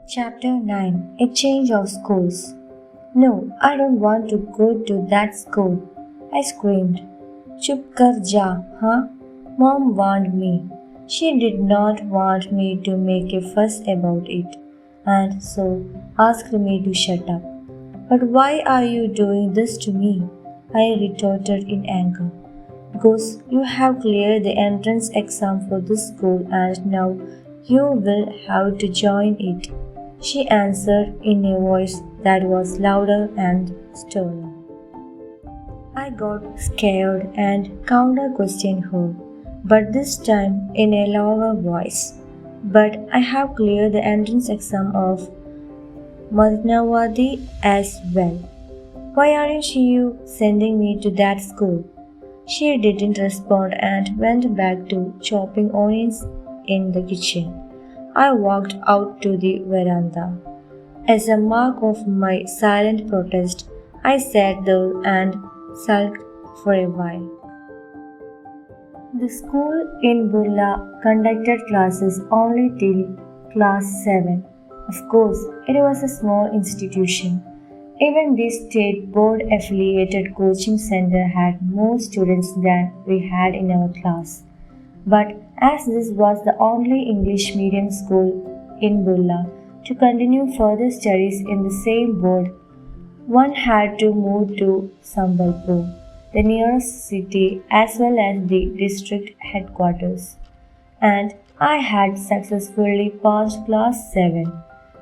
Chapter 9 A Change of Schools. No, I don't want to go to that school, I screamed. Chup kar ja, huh? Mom warned me. She did not want me to make a fuss about it, and so asked me to shut up. But why are you doing this to me? I retorted in anger. Because you have cleared the entrance exam for this school and now you will have to join it, she answered in a voice that was louder and sterner. I got scared and counter-questioned her, but this time in a lower voice. But I have cleared the entrance exam of Madnawadi as well. Why aren't you sending me to that school? She didn't respond and went back to chopping onions in the kitchen. I walked out to the veranda. As a mark of my silent protest, I sat there and sulked for a while. The school in Burla conducted classes only till class 7. Of course, it was a small institution. Even the state board affiliated coaching center had more students than we had in our class. But as this was the only English medium school in Burla to continue further studies in the same board, one had to move to Sambalpur, the nearest city as well as the district headquarters. And I had successfully passed class 7.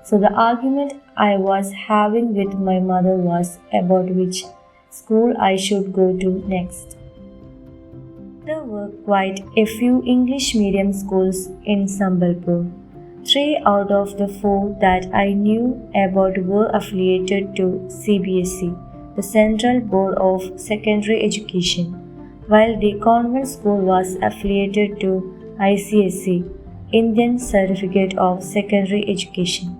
So the argument I was having with my mother was about which school I should go to next. There were quite a few English medium schools in Sambalpur. 3 out of the 4 that I knew about were affiliated to CBSE, the Central Board of Secondary Education, while the convent school was affiliated to ICSE, Indian Certificate of Secondary Education.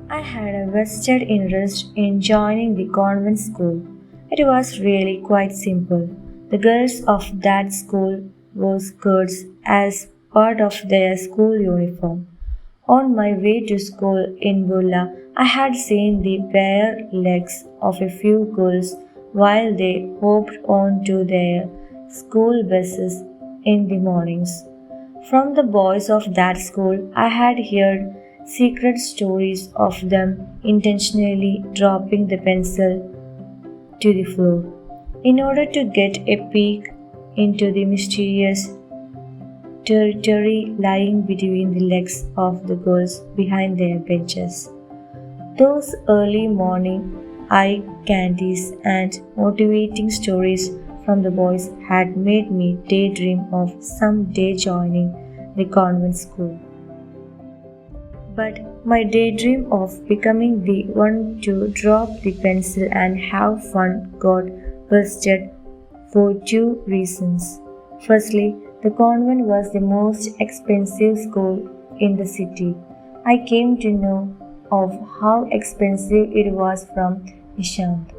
I had a vested interest in joining the convent school. It was really quite simple. The girls of that school wore skirts as part of their school uniform. On my way to school in Burla, I had seen the bare legs of a few girls while they hopped onto their school buses in the mornings. From the boys of that school, I had heard secret stories of them intentionally dropping the pencil to the floor in order to get a peek into the mysterious territory lying between the legs of the girls behind their benches. Those early morning eye candies and motivating stories from the boys had made me daydream of someday joining the convent school. But my daydream of becoming the one to drop the pencil and have fun got busted for 2 reasons. Firstly, the convent was the most expensive school in the city. I came to know of how expensive it was from Nishant,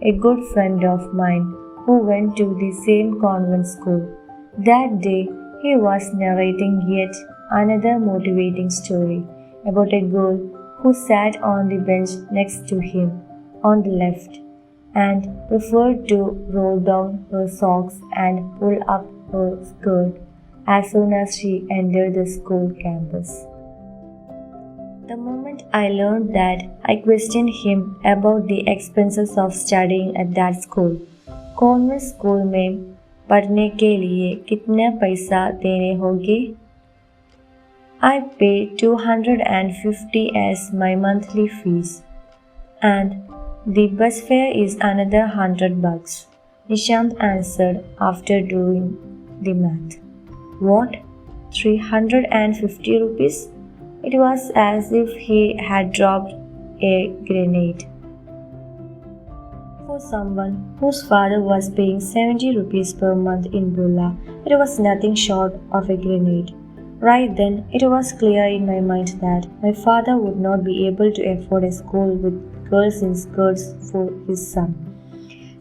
a good friend of mine who went to the same convent school. That day, he was narrating yet another motivating story about a girl who sat on the bench next to him on the left and preferred to roll down her socks and pull up her skirt as soon as she entered the school campus. The moment I learned that, I questioned him about the expenses of studying at that school. Convent school में पढ़ने के लिए कितने पैसा देने होंगे? I pay 250 as my monthly fees, and the bus fare is another $100. Nishant answered after doing the math. What? 350 rupees? It was as if he had dropped a grenade. For someone whose father was paying 70 rupees per month in Burla, it was nothing short of a grenade. Right then, it was clear in my mind that my father would not be able to afford a school with girls in skirts for his son.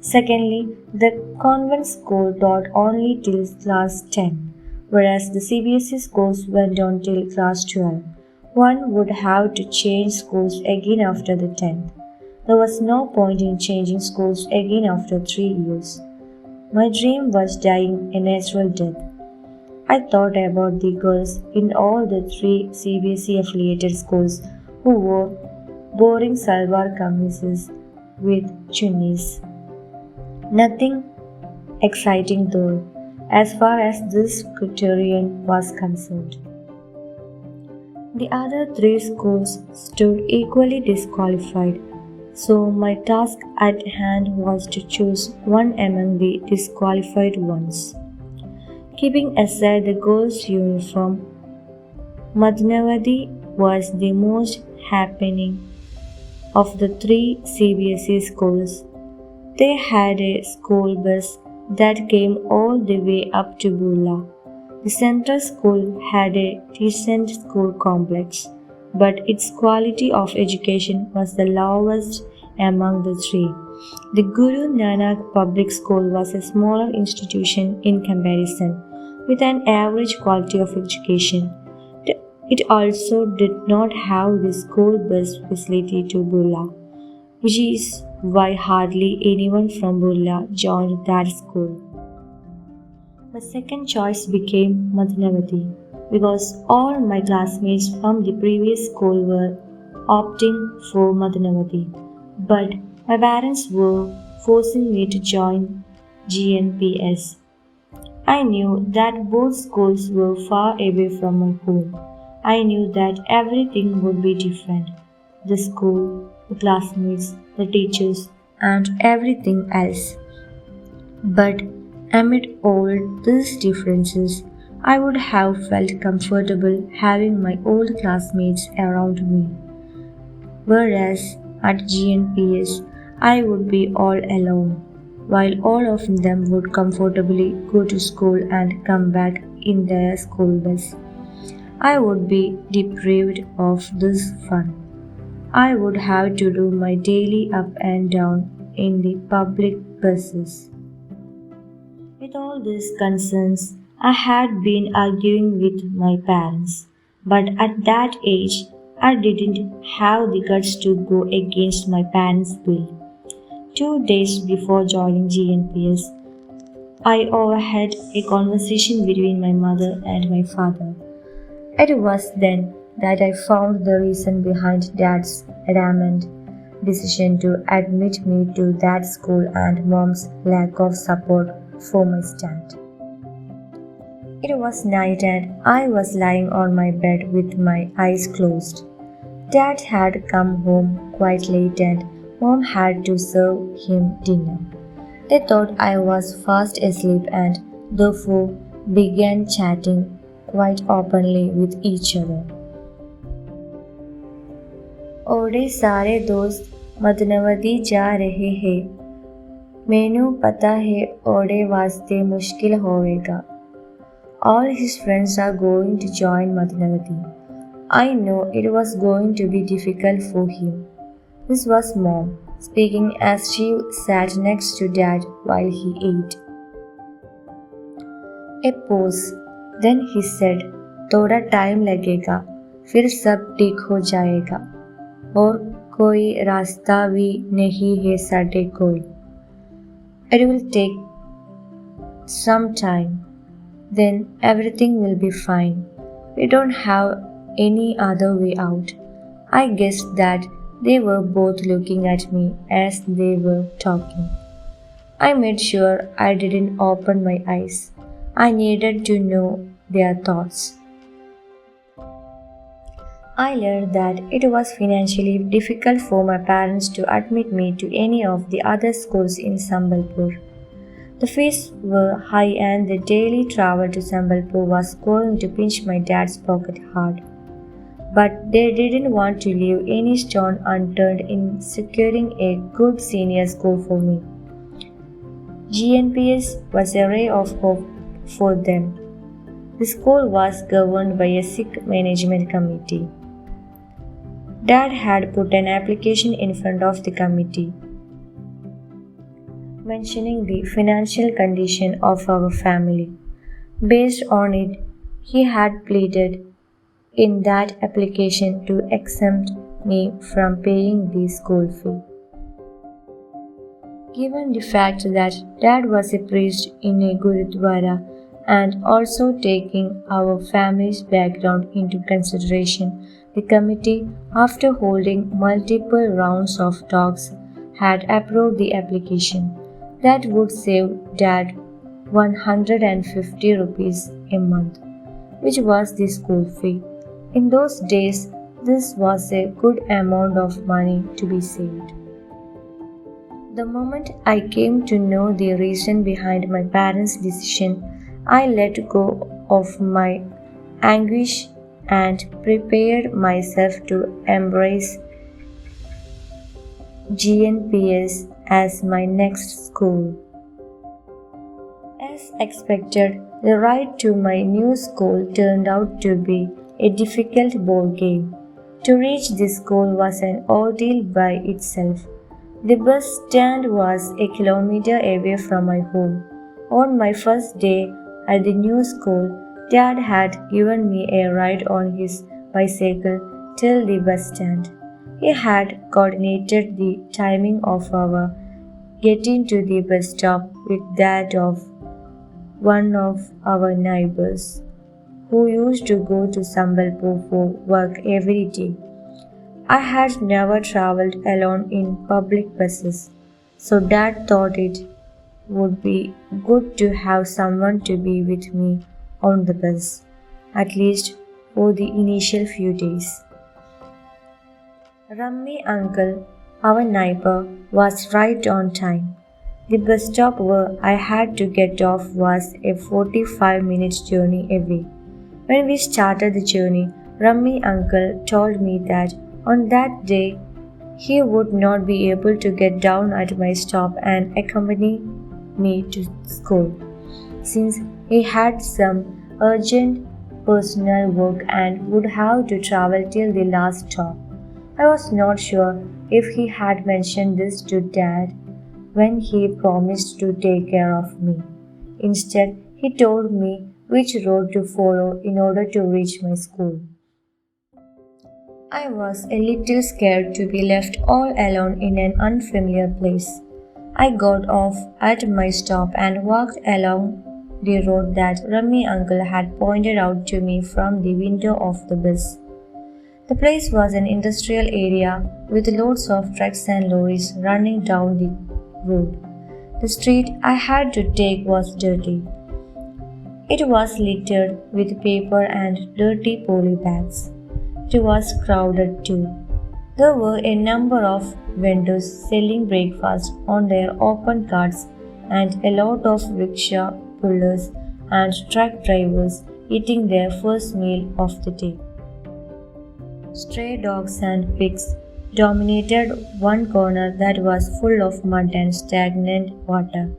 Secondly, the convent school taught only till class 10, whereas the CBSE schools went on till class 12. One would have to change schools again after the 10th. There was no point in changing schools again after 3 years. My dream was dying a natural death. I thought about the girls in all the three CBSE affiliated schools who wore boring salwar kameezes with chunnis. Nothing exciting though, as far as this criterion was concerned. The other three schools stood equally disqualified, so my task at hand was to choose one among the disqualified ones. Keeping aside the girls' uniform, Madnavadi was the most happening of the three CBSE schools. They had a school bus that came all the way up to Bula. The central school had a decent school complex, but its quality of education was the lowest among the three. The Guru Nanak Public School was a smaller institution in comparison, with an average quality of education. It also did not have the school bus facility to Bula, which is why hardly anyone from Bula joined that school. My second choice became Madhanavati because all my classmates from the previous school were opting for Madhanavati, but my parents were forcing me to join GNPS. I knew that both schools were far away from my home. I knew that everything would be different: the school, the classmates, the teachers, and everything else. But amid all these differences, I would have felt comfortable having my old classmates around me. Whereas at GNPS, I would be all alone, while all of them would comfortably go to school and come back in their school bus. I would be deprived of this fun. I would have to do my daily up and down in the public buses. With all these concerns, I had been arguing with my parents, but at that age, I didn't have the guts to go against my parents' will. 2 days before joining GNPS, I overheard a conversation between my mother and my father. It was then that I found the reason behind Dad's adamant decision to admit me to that school and Mom's lack of support for my stand. It was night and I was lying on my bed with my eyes closed. Dad had come home quite late and Mom had to serve him dinner. They thought I was fast asleep and therefore began chatting quite openly with each other. ओड़े सारे दोस्त मदनवती जा रहे हैं। मैनू पता है ओड़े वास्ते मुश्किल होवेगा. All his friends are going to join Madhanavati. I know it was going to be difficult for him. This was Mom speaking as she sat next to Dad while he ate. A pause. Then he said, थोड़ा time लगेगा, फिर सब ठीक हो जाएगा. और कोई रास्ता भी नहीं है साढ़े कोई. It will take some time. Then everything will be fine. We don't have any other way out. I guessed that they were both looking at me as they were talking. I made sure I didn't open my eyes. I needed to know their thoughts. I learned that it was financially difficult for my parents to admit me to any of the other schools in Sambalpur. The fees were high and the daily travel to Sambalpur was going to pinch my dad's pocket hard. But they didn't want to leave any stone unturned in securing a good senior school for me. GNPS was a ray of hope for them. The school was governed by a Sikh management committee. Dad had put an application in front of the committee, mentioning the financial condition of our family. Based on it, he had pleaded in that application to exempt me from paying the school fee. Given the fact that Dad was a priest in a Gurudwara and also taking our family's background into consideration, the committee, after holding multiple rounds of talks, had approved the application. That would save Dad 150 rupees a month, which was the school fee. In those days, this was a good amount of money to be saved. The moment I came to know the reason behind my parents' decision, I let go of my anguish and prepared myself to embrace GNPS as my next school. As expected, the ride to my new school turned out to be a difficult ball game. To reach the school was an ordeal by itself. The bus stand was a kilometer away from my home. On my first day at the new school, Dad had given me a ride on his bicycle till the bus stand. He had coordinated the timing of our getting to the bus stop with that of one of our neighbors, who used to go to Sambalpur for work every day. I had never traveled alone in public buses, so Dad thought it would be good to have someone to be with me on the bus, at least for the initial few days. Rummy uncle, our neighbor, was right on time. The bus stop where I had to get off was a 45-minute journey away. When we started the journey, Rummy uncle told me that on that day he would not be able to get down at my stop and accompany me to school, since he had some urgent personal work and would have to travel till the last stop. I was not sure if he had mentioned this to Dad when he promised to take care of me. Instead, he told me which road to follow in order to reach my school. I was a little scared to be left all alone in an unfamiliar place. I got off at my stop and walked along the road that Rummy uncle had pointed out to me from the window of the bus. The place was an industrial area with loads of trucks and lorries running down the road. The street I had to take was dirty. It was littered with paper and dirty poly bags. It was crowded too. There were a number of vendors selling breakfast on their open carts and a lot of rickshaw pullers and truck drivers eating their first meal of the day. Stray dogs and pigs dominated one corner that was full of mud and stagnant water,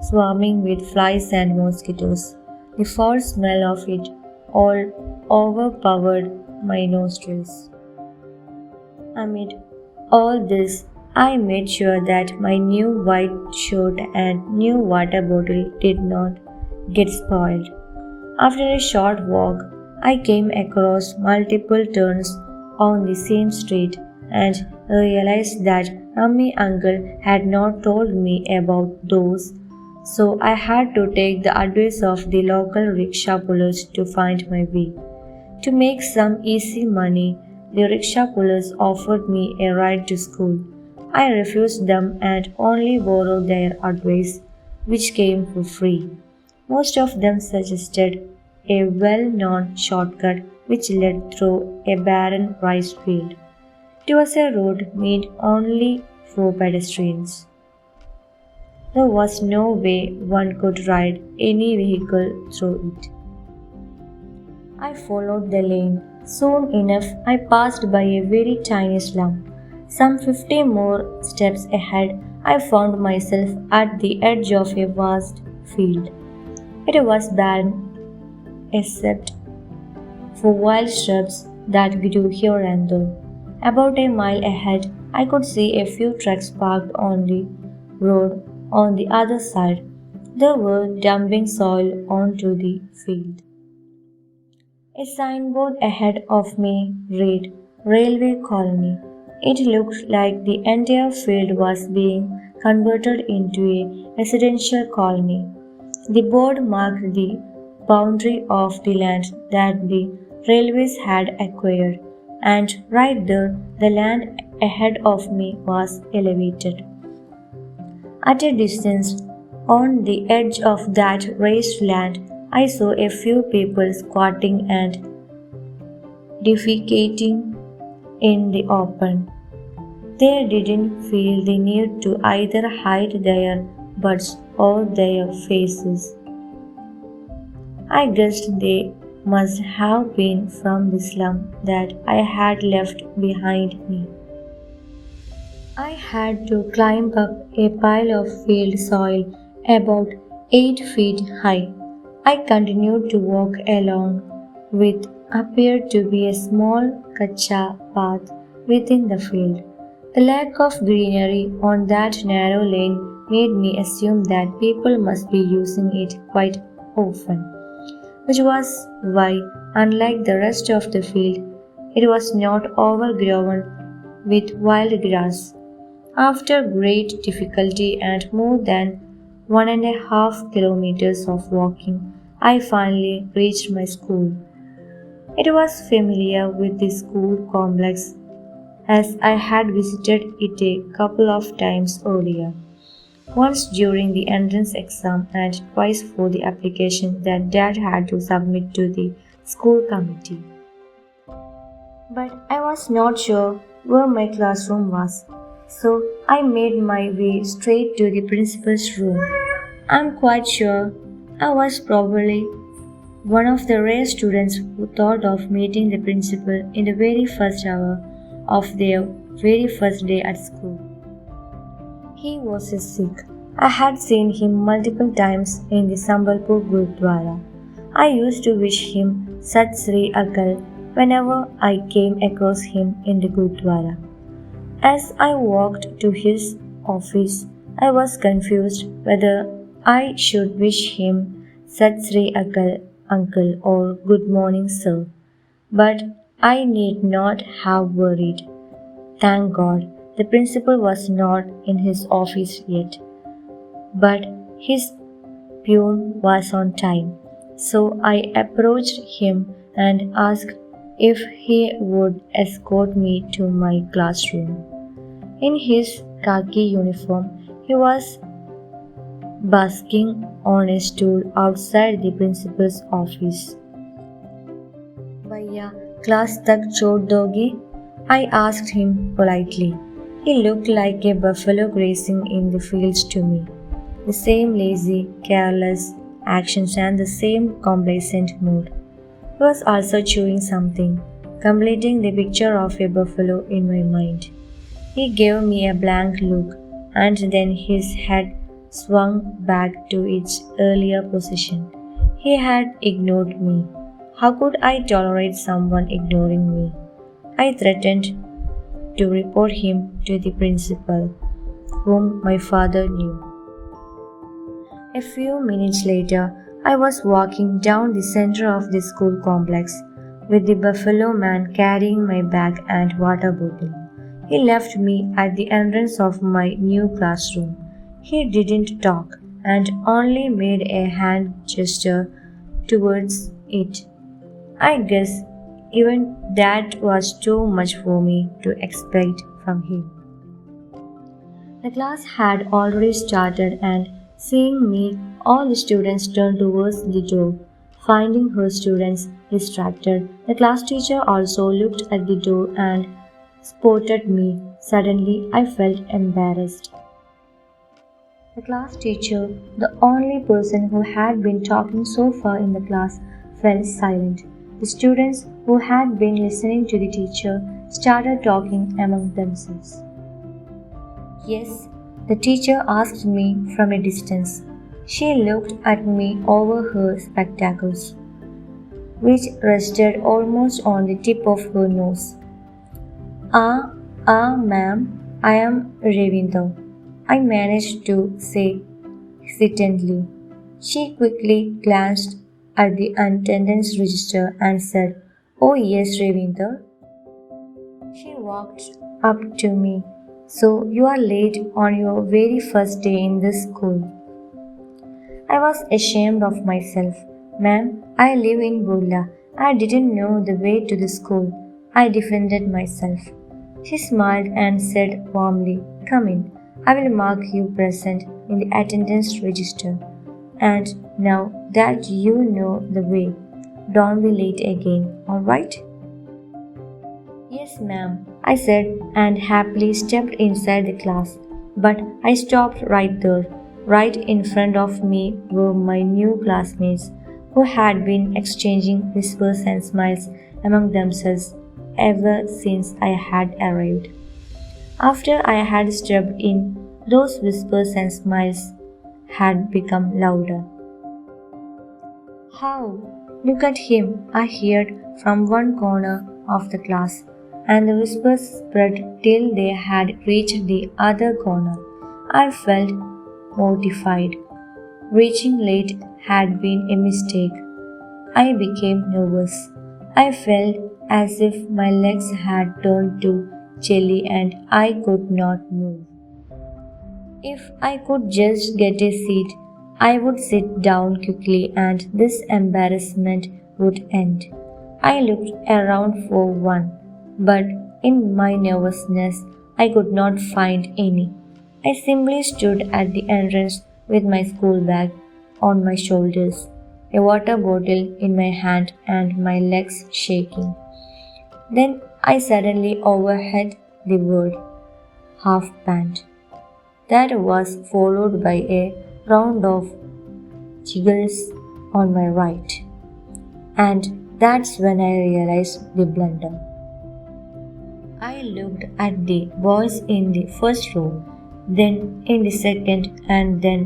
swarming with flies and mosquitoes. The foul smell of it all overpowered my nostrils. Amid all this, I made sure that my new white shirt and new water bottle did not get spoiled. After a short walk, I came across multiple turns on the same street and realized that Rummy uncle had not told me about those, so I had to take the advice of the local rickshaw pullers to find my way. To make some easy money, the rickshaw pullers offered me a ride to school. I refused them and only borrowed their advice, which came for free. Most of them suggested a well-known shortcut which led through a barren rice field. It was a road made only for pedestrians. There was no way one could ride any vehicle through it. I followed the lane. Soon enough, I passed by a very tiny slum. Some 50 more steps ahead, I found myself at the edge of a vast field. It was barren, except for wild shrubs that grew here and there. About a mile ahead, I could see a few trucks parked on the road on the other side. They were dumping soil onto the field. A signboard ahead of me read Railway Colony. It looked like the entire field was being converted into a residential colony. The board marked the boundary of the land that the railways had acquired, and right there, the land ahead of me was elevated. At a distance, on the edge of that raised land, I saw a few people squatting and defecating in the open. They didn't feel the need to either hide their butts or their faces. I guessed they must have been from the slum that I had left behind me. I had to climb up a pile of field soil about 8 feet high. I continued to walk along what appeared to be a small kacha path within the field. The lack of greenery on that narrow lane made me assume that people must be using it quite often, which was why, unlike the rest of the field, it was not overgrown with wild grass. After great difficulty and more than 1.5 kilometers of walking, I finally reached my school. It was familiar with the school complex as I had visited it a couple of times earlier, once during the entrance exam and twice for the application that Dad had to submit to the school committee. But I was not sure where my classroom was, so I made my way straight to the principal's room. I'm quite sure I was probably one of the rare students who thought of meeting the principal in the very first hour of their very first day at school. He was a Sikh. I had seen him multiple times in the Sambalpur Gurdwara. I used to wish him Sat Sri Akal whenever I came across him in the Gurdwara. As I walked to his office, I was confused whether I should wish him Sat Sri Akal uncle or good morning sir. But I need not have worried. Thank God, the principal was not in his office yet. But his peon was on time, so I approached him and asked if he would escort me to my classroom. In his khaki uniform, he was basking on a stool outside the principal's office. Bhaiya, class tak chhod doge? I asked him politely. He looked like a buffalo grazing in the fields to me. The same lazy, careless actions and the same complacent mood. He was also chewing something, completing the picture of a buffalo in my mind. He gave me a blank look, and then his head swung back to its earlier position. He had ignored me. How could I tolerate someone ignoring me? I threatened to report him to the principal, whom my father knew. A few minutes later, I was walking down the center of the school complex with the buffalo man carrying my bag and water bottle. He left me at the entrance of my new classroom. He didn't talk and only made a hand gesture towards it. I guess even that was too much for me to expect from him. The class had already started, and seeing me, all the students turned towards the door. Finding her students distracted, the class teacher also looked at the door and spotted me. Suddenly, I felt embarrassed. The class teacher, the only person who had been talking so far in the class, fell silent. The students who had been listening to the teacher started talking among themselves. Yes, the teacher asked me from a distance. She looked at me over her spectacles, which rested almost on the tip of her nose. Ma'am, I am Ravinder. I managed to say hesitantly. She quickly glanced at the attendance register and said, "Oh, yes, Ravinder." She walked up to me. "So you are late on your very first day in this school." I was ashamed of myself. "Ma'am, I live in Burla. I didn't know the way to the school." I defended myself. She smiled and said warmly, "Come in. I will mark you present in the attendance register. And now that you know the way, don't be late again, all right?" "Yes, ma'am," I said and happily stepped inside the class. But I stopped right there. Right in front of me were my new classmates who had been exchanging whispers and smiles among themselves ever since I had arrived. After I had stepped in, those whispers and smiles had become louder. "How? Look at him," I heard from one corner of the class, and the whispers spread till they had reached the other corner. I felt mortified. Reaching late had been a mistake. I became nervous. I felt as if my legs had turned to jelly and I could not move. If I could just get a seat, I would sit down quickly and this embarrassment would end. I looked around for one, but in my nervousness, I could not find any. I simply stood at the entrance with my school bag on my shoulders, a water bottle in my hand, and my legs shaking. Then I suddenly overheard the word half pant. That was followed by a round of jiggles on my right. And that's when I realized the blunder. I looked at the boys in the first row, then in the second, and then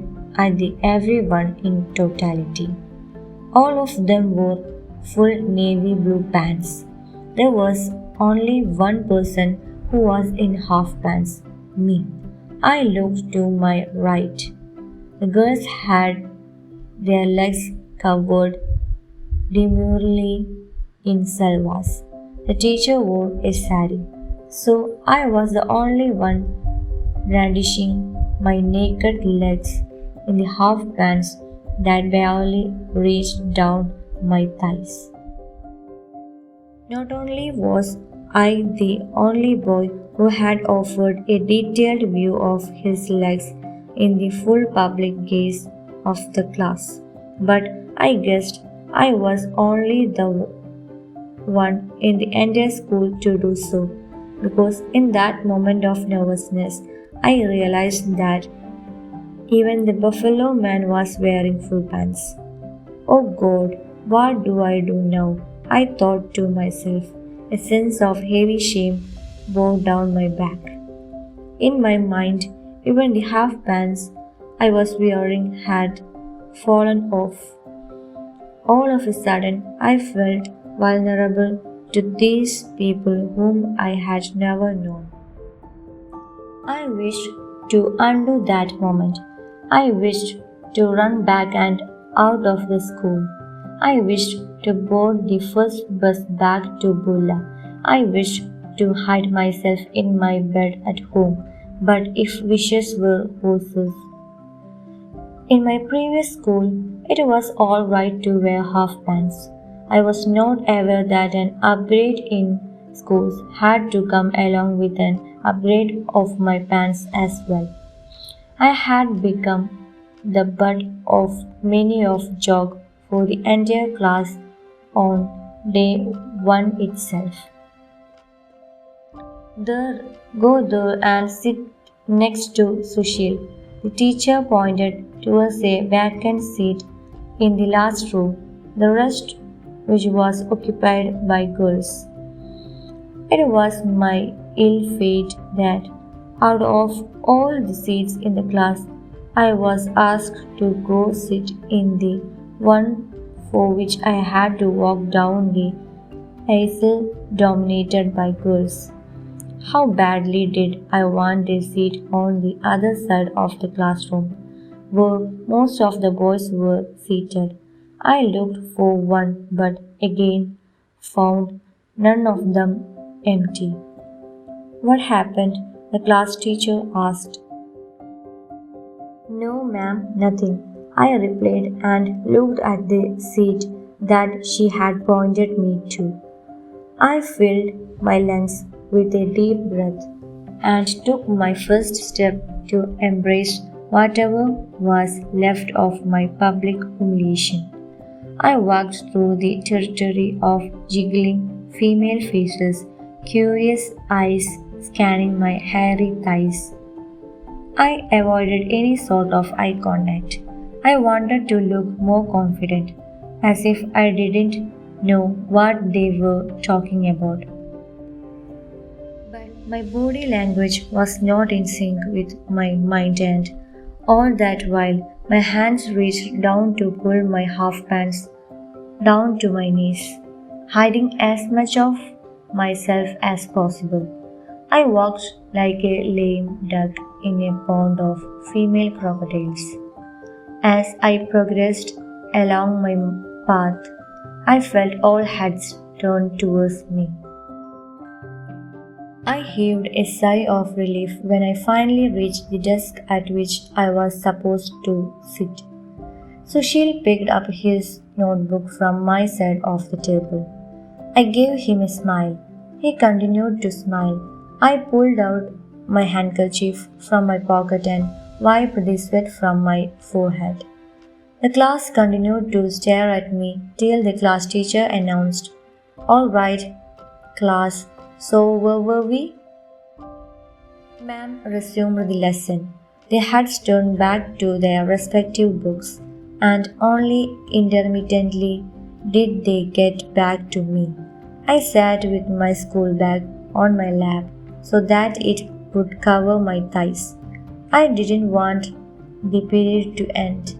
at the everyone in totality. All of them wore full navy blue pants. There was only one person who was in half pants, me. I looked to my right. The girls had their legs covered demurely in salwars. The teacher wore a sari, so I was the only one brandishing my naked legs in the half pants that barely reached down my thighs. Not only was I the only boy who had offered a detailed view of his legs in the full public gaze of the class, but I guessed I was only the one in the entire school to do so, because in that moment of nervousness, I realized that even the buffalo man was wearing full pants. "Oh God, what do I do now?" I thought to myself. A sense of heavy shame bore down my back. In my mind, even the half pants I was wearing had fallen off. All of a sudden, I felt vulnerable to these people whom I had never known. I wished to undo that moment. I wished to run back and out of the school. I wished to board the first bus back to Bulla. I wished to hide myself in my bed at home. But if wishes were horses, in my previous school, it was all right to wear half pants. I was not aware that an upgrade in schools had to come along with an upgrade of my pants as well. I had become the butt of many of joke for the entire class on day one itself. There, go there and sit next to Sushil. The teacher pointed towards a vacant seat in the last row, the rest which was occupied by girls. It was my ill fate that, out of all the seats in the class, I was asked to go sit in the one for which I had to walk down the aisle dominated by girls. How badly did I want a seat on the other side of the classroom, where most of the boys were seated. I looked for one but again found none of them empty. What happened? The class teacher asked. No, ma'am, nothing. I replied and looked at the seat that she had pointed me to. I filled my lungs with a deep breath and took my first step to embrace whatever was left of my public humiliation. I walked through the territory of jiggling female faces, curious eyes scanning my hairy thighs. I avoided any sort of eye contact. I wanted to look more confident, as if I didn't know what they were talking about. But my body language was not in sync with my mind, and all that while my hands reached down to pull my half pants down to my knees, hiding as much of myself as possible. I walked like a lame duck in a pond of female crocodiles. As I progressed along my path, I felt all heads turned towards me. I heaved a sigh of relief when I finally reached the desk at which I was supposed to sit. Sushil picked up his notebook from my side of the table. I gave him a smile. He continued to smile. I pulled out my handkerchief from my pocket and wiped the sweat from my forehead. The class continued to stare at me till the class teacher announced, "All right, class, so where were we?" Ma'am resumed the lesson. They had turned back to their respective books, and only intermittently did they get back to me. I sat with my school bag on my lap so that it would cover my thighs. I didn't want the period to end.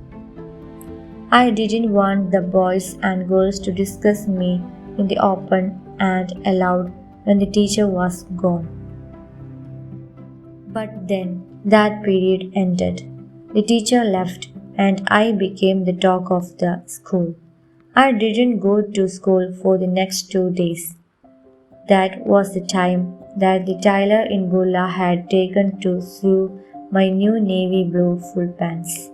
I didn't want the boys and girls to discuss me in the open and aloud when the teacher was gone. But then that period ended. The teacher left and I became the talk of the school. I didn't go to school for the next 2 days. That was the time that the tailor in Bulla had taken to sew my new navy blue full pants.